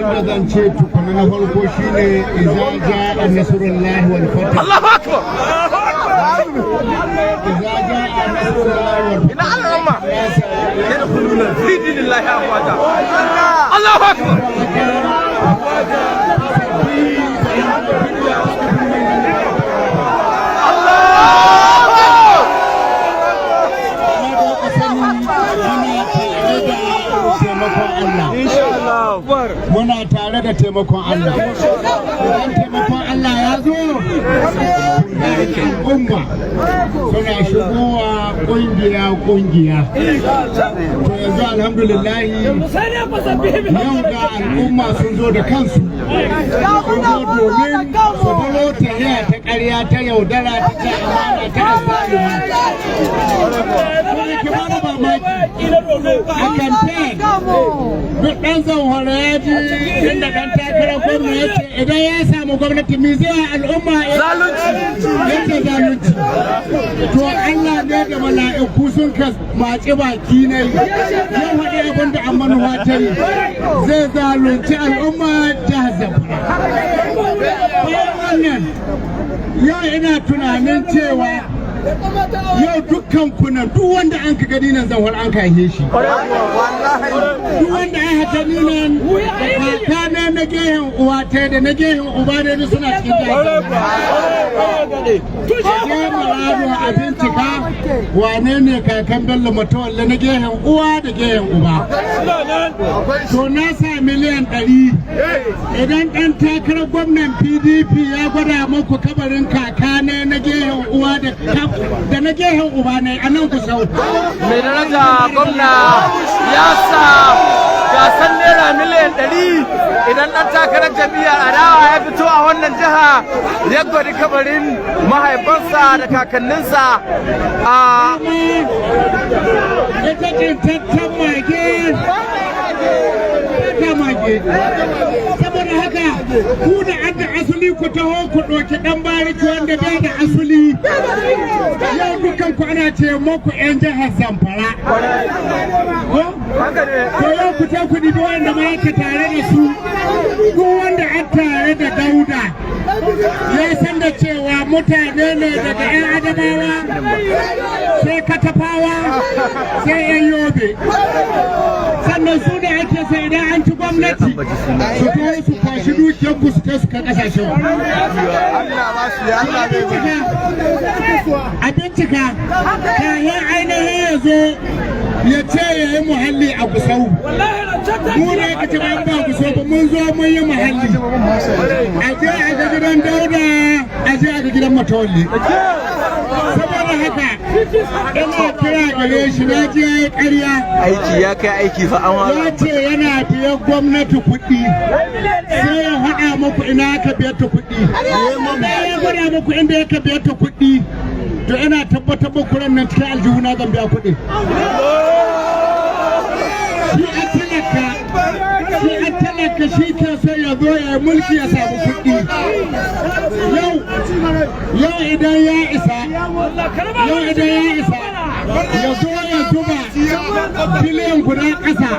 wanda zan ce tukuna na farko shine idza jaa nasrullahi wal fath. Allahu akbar. idza jaa nasrullahi wal fath. ina Allah yadkhuluna fi dinillahi afwaja. Allahu akbar. Muna tare da taimakon Allah. Idan taimakon Allah ya zo, al'umma suna shigowa kungiya. To yanzu alhamdulillah yau ga al'umma sun zo da kansu. Sun zo domin su balo tahiya ta ƙarya ta yaudara ta ce amana ta asalima. Kuma ki bada mamaki a kamfen duk ɗan zanhora ya ji inda ɗan takarar gwamna ya ce idan ya samu gwamnati mai zai al'umma zalunci. To Allah ne da mala'iku sun ka maci baki ne ya faɗi abin da an manuwa ta yi zai zalunci al'umma ta Zamfara. Bayan wannan yau ina tunanin cewa yau dukkan kuna duk wanda an ka gani nan Zamfara an kahe shi. Duk wanda an haka ni nan kaka na gehen uwa ta da na gehen uba ne suna cikin daji. Aje marado a bincika wane ne kakan Bello Matawalle na gehen uwa da gehen uba. To na sa miliyan 100 idan ɗan takarar gwamnan PDP ya gwada muku kabarin kaka ne na gehen uwa da na gehen uba ne a nan Gusau. Mai daraja gwamna ya sa gasan naira miliyan 100 idan ɗan takarar jam'iyyar adawa ya fito a wannan jiha ya gwada kabarin mahaifansa da kakanninsa a ita ce tattan mage saboda haka ku da an da asali ku taho ku ɗauki ɗan bariki wanda bai da asali yau dukan ku ana ce muku 'yan jihar Zamfara. To yau ku ta ku dibi wanda ma yake tare da su duk wanda an tare da Dauda ya san da cewa mutane ne daga 'yan Adamawa sai Katafawa sai 'yan Yobe sannan su ne ake sai idan an ci gwamnati su to su kwashi dukiyar ku su kai su kan kasashen a bincika kayan ainihin ya zo ya ce ya yi muhalli a Gusau mu ne ka ce ba Gusau ba mun zo mun yi muhalli a je a ga gidan Dauda a je a ga gidan Matawalle saboda haka ina kira gare shi na ji ya yi ƙarya aiki ya kai aiki fa an ya ce yana biyan gwamnati kuɗi sai ya haɗa muku ina ka biyar ta kuɗi sai ya gwada muku inda ya ka biyar ta kuɗi to ina tabbatar muku ran nan cikin aljihuna zan biya kuɗi shi a talaka shi ke so ya zo ya mulki ya samu kuɗi yau idan ya isa ya zo ya zuba biliyan guda ƙasa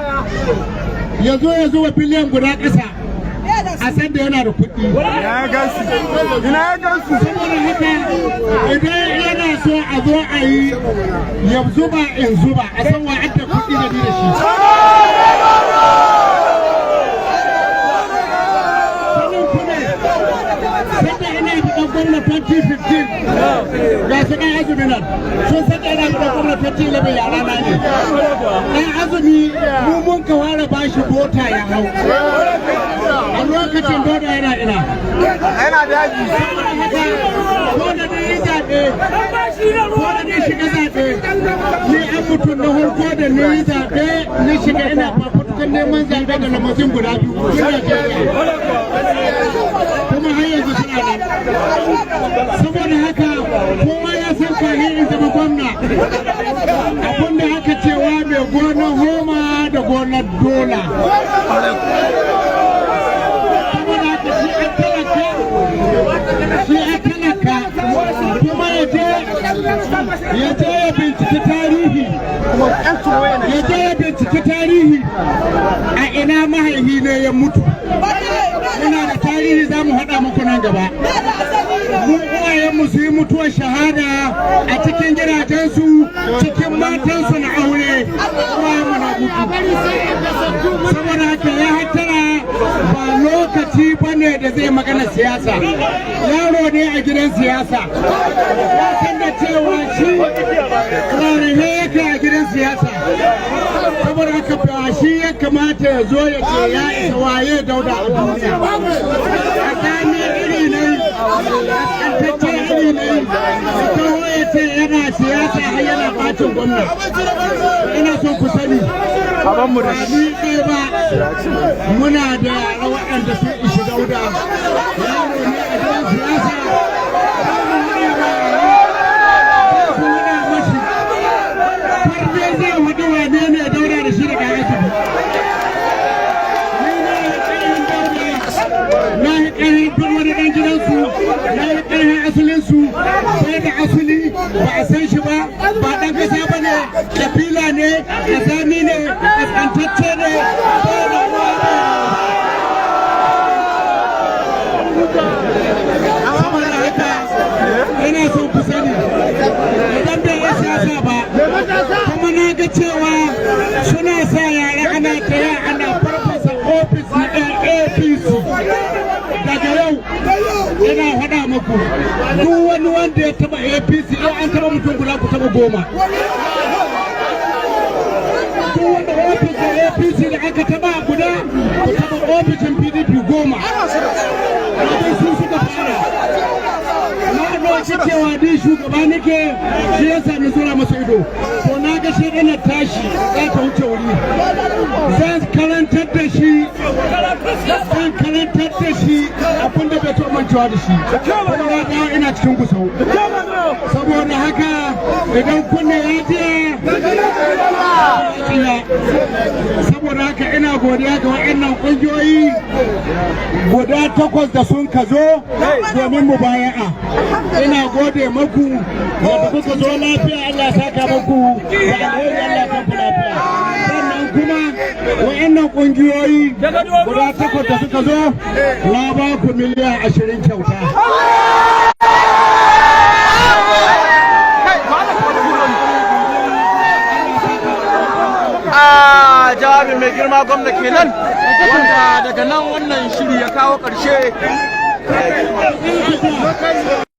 ya zo ya zuba biliyan guda ƙasa a san da yana da kuɗi ina ya gansu saboda haka idan yana so a zo a yi ya zuba in zuba a san wa ake kuɗi da ni da shi gwamna 2015 ga su ɗan azumi nan sun san ɗaya da gwamna 2011 yara na ne ɗan azumi mu mun ka ware ba shi bota ya hau a lokacin bota yana ina daji ko da ne yi zaɓe ko da ne shiga zaɓe ni an mutum na farko da ne yi zaɓe ni shiga ina fafutukan neman zaɓe da lamasin guda biyu tun Najeriya kuma har yanzu suna nan saboda haka kowa ya san kahin in zama gwamna abinda aka cewa mai gonar homa da gonar dola saboda haka shi a talaka kuma ya je ya binciki tarihi mahaihi ne ya mutu muna da tarihi za mu haɗa muku nan gaba mu uwayenmu su yi mutuwar shahada a cikin gidajensu cikin matansu na aure uwayenmu na mutu saboda haka ya hattara ba lokaci ba ne da zai magana siyasa yaro ne a gidan siyasa ya san da cewa shi rarrahe yake a gidan siyasa saboda haka ba shi ya kamata ya zo ya ce ya isa waye dauda a duniya a gane iri ne kaskantacce iri ne kawo ya ce yana siyasa har yana bacin gwamna ina son ku sani ba ni ɗaya ba muna da yara waɗanda sun ishi dauda yaro ne a gidan siyasa asalinsu sai da asali ba a san shi ba ba ɗan ƙasa ba ne kabila ne ƙasami ne ƙasƙantacce ne saboda haka yana son ku sani idan bai yi siyasa ba kuma na ga cewa suna sa yara ana taya ana farfasa ofis na APC daga yau yana faɗa muku duk wani wanda ya taba APC in an taba mutum guda ku taba 10 duk wanda ofis da APC da aka taba guda ku taba ofishin PDP 10 abin su suka fara na ɗauki cewa ni shugaba nake shi ya sami zura masa ido to na ga shi ɗana tashi za ta wuce wuri zan karantar da shi abin da bai taɓa mancewa da shi kuma na dawo ina cikin gusau saboda haka idan kunne ya jiya saboda haka ina godiya ga waɗannan ƙungiyoyi guda 8 da sun ka zo domin mu baya'a ina gode maku da kuka zo lafiya Allah saka maku da alheri Allah kan ku lafiya sannan kuma waɗannan ƙungiyoyi guda 8 da suka zo na ba ku miliyan 20 kyauta jawabin mai girma gwamna kenan wanda daga nan wannan shiri ya kawo ƙarshe